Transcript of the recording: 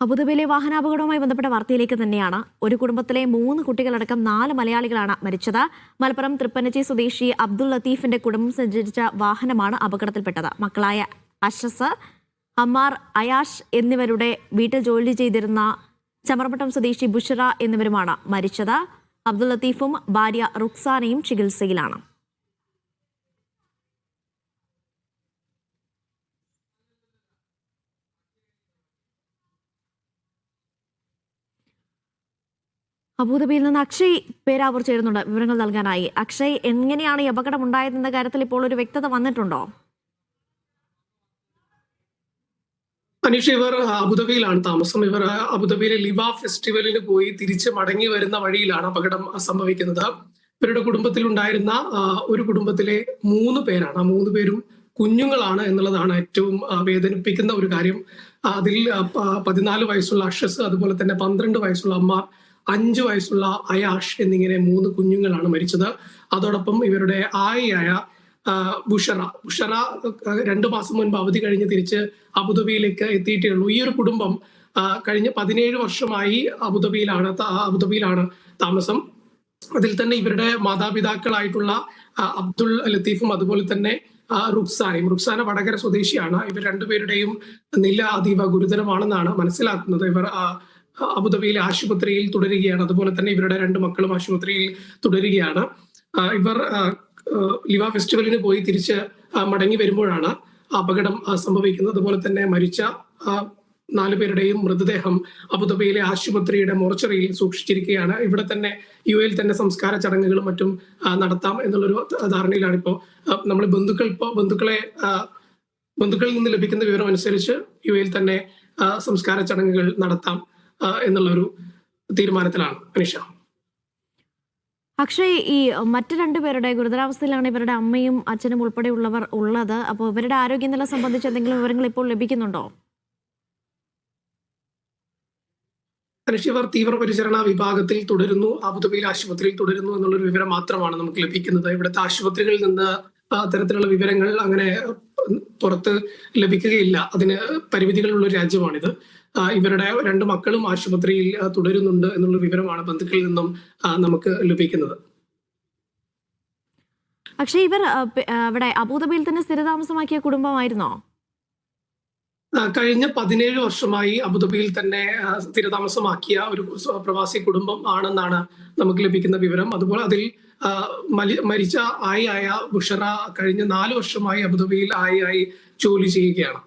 അബുദാബിയിലെ വാഹനാപകടവുമായി ബന്ധപ്പെട്ട വാർത്തയിലേക്ക് തന്നെയാണ്. ഒരു കുടുംബത്തിലെ 3 കുട്ടികളടക്കം 4 മലയാളികളാണ് മരിച്ചത്. മലപ്പുറം തൃപ്പനച്ചി സ്വദേശി അബ്ദുൾ ലത്തീഫിന്റെ കുടുംബം സഞ്ചരിച്ച വാഹനമാണ് അപകടത്തിൽപ്പെട്ടത്. മക്കളായ അഷസ്, അമ്മാർ, അയാഷ് എന്നിവരുടെ വീട്ടിൽ ജോലി ചെയ്തിരുന്ന ചമർമട്ടം സ്വദേശി ബുഷറ എന്നിവരുമാണ് മരിച്ചത്. അബ്ദുൾ ലത്തീഫും ഭാര്യ റുക്സാനയും ചികിത്സയിലാണ്. അബുദാബിയിൽ നിന്ന് അക്ഷയ് പേരാവൂർ ചേരുന്നുണ്ട് വിവരങ്ങൾ നൽകാനായി. അക്ഷയ്, എങ്ങനെയാണ് ഈ അപകടം ഉണ്ടായതെന്ന കാര്യത്തിൽ ഇപ്പോൾ ഒരു വ്യക്തത വന്നിട്ടുണ്ടോ? അനീഷ, ഇവർ അബുദാബിയിലാണ് താമസം. ഇവർ അബുദാബിയിലെ ലിവ ഫെസ്റ്റിവലിന് പോയി തിരിച്ച് മടങ്ങി വരുന്ന വഴിയിലാണ് അപകടം സംഭവിക്കുന്നത്. ഇവരുടെ കുടുംബത്തിലുണ്ടായിരുന്ന ഒരു കുടുംബത്തിലെ 3 പേരാണ്. ആ 3 പേരും കുഞ്ഞുങ്ങളാണ് എന്നുള്ളതാണ് ഏറ്റവും വേദനിപ്പിക്കുന്ന ഒരു കാര്യം. അതിൽ 14 വയസ്സുള്ള അഷസ്, അതുപോലെ തന്നെ 12 വയസ്സുള്ള അമ്മാർ, 5 വയസ്സുള്ള അയാഷ് എന്നിങ്ങനെ 3 കുഞ്ഞുങ്ങളാണ് മരിച്ചത്. അതോടൊപ്പം ഇവരുടെ ആയിയായ ബുഷറ 2 മാസം മുൻപ് അവധി കഴിഞ്ഞ് തിരിച്ച് അബുദാബിയിലേക്ക് എത്തിയിട്ടേ ഉള്ളൂ. ഈ ഒരു കുടുംബം കഴിഞ്ഞ 17 വർഷമായി അബുദാബിയിലാണ് താമസം. അതിൽ തന്നെ ഇവരുടെ മാതാപിതാക്കളായിട്ടുള്ള അബ്ദുൾ ലത്തീഫും അതുപോലെ തന്നെ റുക്സാന വടകര സ്വദേശിയാണ്. ഇവർ രണ്ടുപേരുടെയും നില അതീവ ഗുരുതരമാണെന്നാണ് മനസ്സിലാക്കുന്നത്. ഇവർ അബുദാബിയിലെ ആശുപത്രിയിൽ തുടരുകയാണ്. അതുപോലെ തന്നെ ഇവരുടെ 2 മക്കളും ആശുപത്രിയിൽ തുടരുകയാണ്. ഇവർ ലിവ ഫെസ്റ്റിവലിന് പോയി തിരിച്ച് മടങ്ങി വരുമ്പോഴാണ് അപകടം സംഭവിക്കുന്നത്. അതുപോലെ തന്നെ മരിച്ച 4 പേരുടെയും മൃതദേഹം അബുദാബിയിലെ ആശുപത്രിയുടെ മോർച്ചറിയിൽ സൂക്ഷിച്ചിരിക്കുകയാണ്. ഇവിടെ തന്നെ UAE തന്നെ സംസ്കാര ചടങ്ങുകളും മറ്റും നടത്താം എന്നുള്ളൊരു ധാരണയിലാണ് ഇപ്പോൾ നമ്മൾ. ബന്ധുക്കളിൽ നിന്ന് ലഭിക്കുന്ന വിവരം അനുസരിച്ച് UAE തന്നെ സംസ്കാര ചടങ്ങുകൾ നടത്താം എന്നുള്ളൊരു തീരുമാനത്തിലാണ് അനീഷ. അക്ഷയ്, ഈ മറ്റു 2 പേരുടെ ഗുരുതരാവസ്ഥയിലാണ് ഇവരുടെ അമ്മയും അച്ഛനും ഉൾപ്പെടെയുള്ളവർ ഉള്ളത്. അപ്പോൾ ഇവരുടെ ആരോഗ്യനില സംബന്ധിച്ച് എന്തെങ്കിലും വിവരങ്ങൾ ഇപ്പോൾ ലഭിക്കുന്നുണ്ടോ? ഇവർ തീവ്രപരിചരണ വിഭാഗത്തിൽ തുടരുന്നു, അബുദാബിയിലെ ആശുപത്രിയിൽ തുടരുന്നു എന്നുള്ളൊരു വിവരം മാത്രമാണ് നമുക്ക് ലഭിക്കുന്നത്. ഇവിടുത്തെ ആശുപത്രികളിൽ നിന്ന് അത്തരത്തിലുള്ള വിവരങ്ങൾ അങ്ങനെ പുറത്ത് ലഭിക്കുകയില്ല. അതിന് പരിമിതികളുള്ള ഒരു രാജ്യമാണിത്. ഇവരുടെ 2 മക്കളും ആശുപത്രിയിൽ തുടരുന്നുണ്ട് എന്നുള്ള വിവരമാണ് ബന്ധുക്കളിൽ നിന്നും നമുക്ക് ലഭിക്കുന്നത്. പക്ഷേ ഇവർ ഇവിടെ അബുദാബിയിൽ തന്നെ സ്ഥിരതാമസമാക്കിയ കുടുംബമായിരുന്നോ? കഴിഞ്ഞ 17 വർഷമായി അബുദാബിയിൽ തന്നെ സ്ഥിരതാമസമാക്കിയ ഒരു പ്രവാസി കുടുംബം ആണെന്നാണ് നമുക്ക് ലഭിക്കുന്ന വിവരം. അതുപോലെ അതിൽ മരിച്ച ആയ ബുഷറ കഴിഞ്ഞ 4 വർഷമായി അബുദാബിയിൽ ആയി ജോലി ചെയ്യുകയാണ്.